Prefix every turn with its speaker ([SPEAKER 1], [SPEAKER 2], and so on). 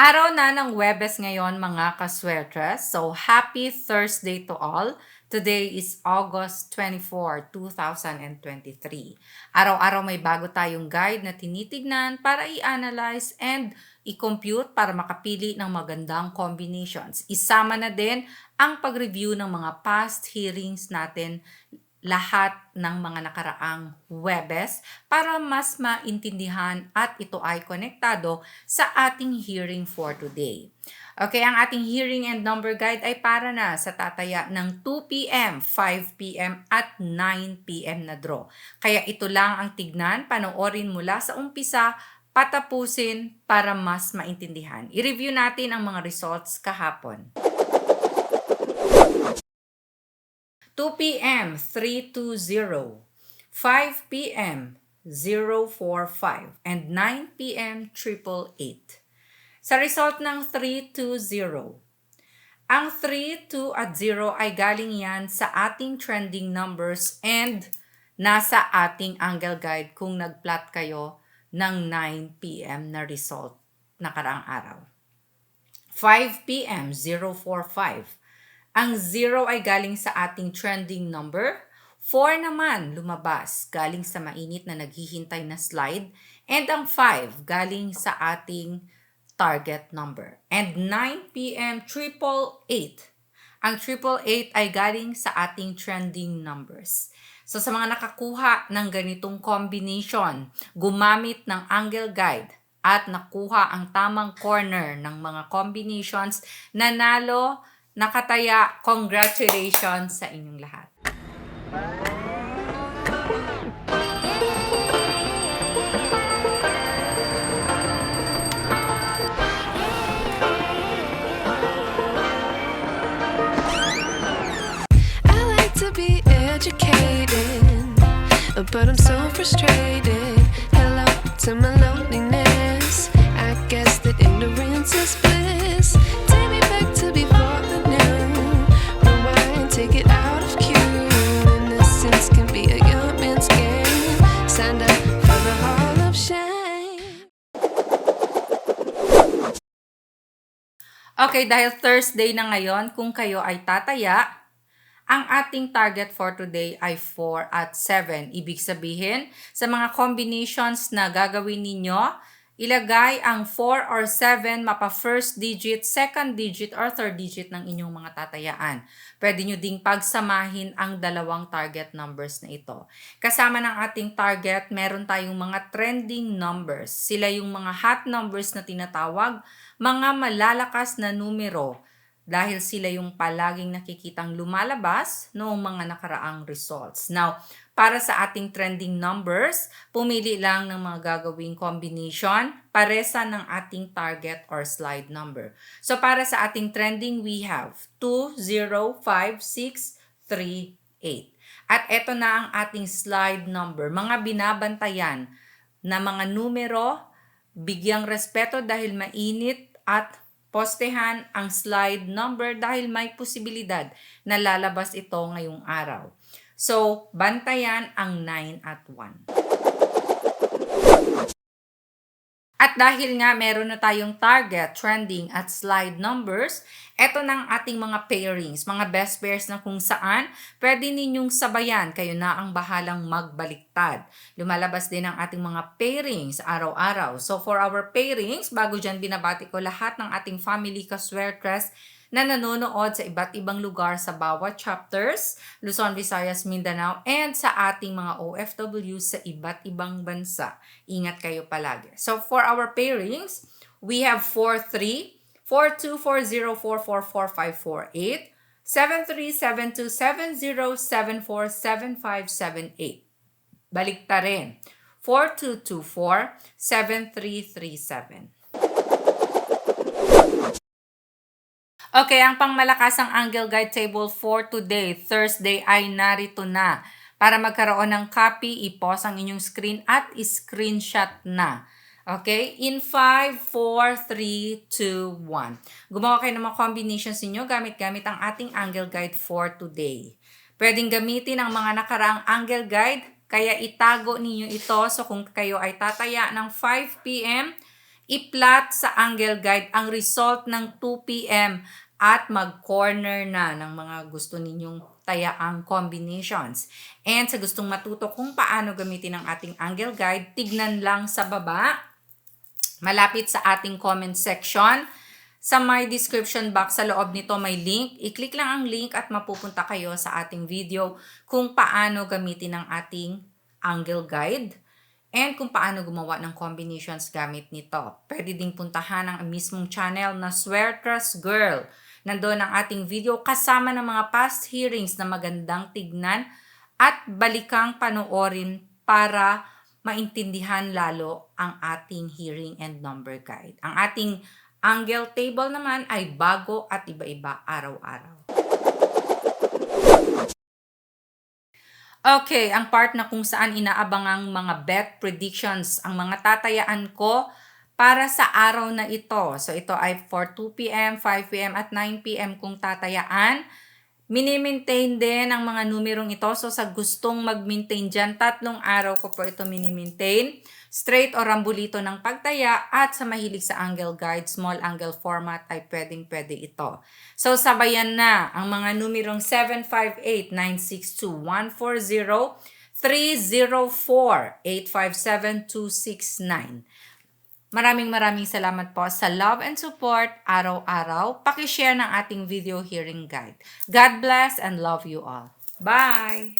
[SPEAKER 1] Araw na ng Huwebes ngayon mga kaswertres. So, happy Thursday to all. Today is August 24, 2023. Araw-araw may bago tayong guide na tinitignan para i-analyze and i-compute para makapili ng magandang combinations. Isama na din ang pag-review ng mga past hearings natin lahat ng mga nakaraang Huwebes para mas maintindihan at ito ay konektado sa ating hearing for today. Okay, ang ating hearing and number guide ay para na sa tataya ng 2 p.m., 5 p.m. at 9 p.m. na draw. Kaya ito lang ang tignan, panoorin mula sa umpisa, patapusin para mas maintindihan. I-review natin ang mga results kahapon. 2 p.m. 320, 5 p.m. 045, and 9 p.m. 888. Sa result ng 320, ang 3, 2 at 0 ay galing yan sa ating trending numbers and nasa ating angle guide kung nag-plot kayo ng 9 p.m. na result nakaraang araw. 5 p.m. 045. Ang 0 ay galing sa ating trending number. 4 naman lumabas galing sa mainit na naghihintay na slide. And ang 5 galing sa ating target number. And 9 p.m. 888. Ang 888 ay galing sa ating trending numbers. So sa mga nakakuha ng ganitong combination, gumamit ng angle guide at nakuha ang tamang corner ng mga combinations, nanalo, nakataya, congratulations sa inyong lahat.
[SPEAKER 2] I like to be educated, but I'm so frustrated. Hello to my loneliness. I guess that ignorance is bliss. Take me back to before the new. Rewind, take it out of cue. Innocence can be a young man's game. Signed up for the Hall of Shame.
[SPEAKER 1] Okay, dahil Thursday na ngayon, kung kayo ay tataya, ang ating target for today ay 4 at 7. Ibig sabihin, sa mga combinations na gagawin ninyo, ilagay ang 4 or 7 mapa first digit, second digit, or third digit ng inyong mga tatayaan. Pwede nyo ding pagsamahin ang dalawang target numbers na ito. Kasama ng ating target, meron tayong mga trending numbers. Sila yung mga hot numbers na tinatawag, mga malalakas na numero, dahil sila yung palaging nakikitang lumalabas noong mga nakaraang results. Now, para sa ating trending numbers, pumili lang ng mga gagawing combination paresa ng ating target or slide number. So, para sa ating trending, we have 2, 0, 5, 6, 3, 8. At ito na ang ating slide number. Mga binabantayan na mga numero, bigyang respeto dahil mainit at postehan ang slide number dahil may posibilidad na lalabas ito ngayong araw. So, bantayan ang 9 at 1. At dahil nga meron na tayong target, trending at slide numbers, eto ng ating mga pairings, mga best pairs na kung saan pwede ninyong sabayan, kayo na ang bahalang magbaliktad. Lumalabas din ang ating mga pairings araw-araw. So for our pairings, bago dyan binabati ko lahat ng ating family kaswertres na nanonood sa iba't ibang lugar sa bawat chapters, Luzon, Visayas, Mindanao, and sa ating mga OFW sa iba't ibang bansa. Ingat kayo palagi. So for our pairings, we have 4-3, 4-2, 4-0, 4-4, 4-5, 4-8, 7-3, 7-2, 7-0, 7-4, 7-5, 7-8. Balikta rin. 4-2-2-4, 7-3-3-7. Okay, ang pangmalakasang angle guide table for today, Thursday, ay narito na. Para magkaroon ng copy, i-pause ang inyong screen at i-screenshot na. Okay? In 5, 4, 3, 2, 1. Gumawa kayo ng mga combinations ninyo gamit ang ating angle guide for today. Pwedeng gamitin ang mga nakaraang angle guide, kaya itago ninyo ito. So kung kayo ay tataya ng 5 p.m., i-plot sa angle guide ang result ng 2 p.m. at mag-corner na ng mga gusto ninyong tayaang combinations. And sa gustong matuto kung paano gamitin ang ating angle guide, tignan lang sa baba, malapit sa ating comment section. Sa my description box sa loob nito may link. I-click lang ang link at mapupunta kayo sa ating video kung paano gamitin ang ating angle guide and kung paano gumawa ng combinations gamit nito. Pwede ding puntahan ang mismong channel na Swear Trust Girl. Nandoon ang ating video kasama ng mga past hearings na magandang tignan at balikang panoorin para maintindihan lalo ang ating hearing and number guide. Ang ating angle table naman ay bago at iba-iba araw-araw. Okay, ang part na kung saan inaabang ang mga bet predictions, ang mga tatayaan ko para sa araw na ito. So ito ay for 2 p.m., 5 p.m. at 9 p.m. kung tatayaan. Mini-maintain din ang mga numerong ito. So sa gustong mag-maintain dyan, 3 araw ko po ito mini-maintain. Straight o rambulito ng pagtaya at sa mahilig sa angle guide, small angle format ay pwedeng-pwede ito. So sabayan na ang mga numerong 758, 962, 140, 304, 857, 269. Maraming salamat po sa love and support araw-araw. Paki-share ng ating video hearing guide. God bless and love you all. Bye!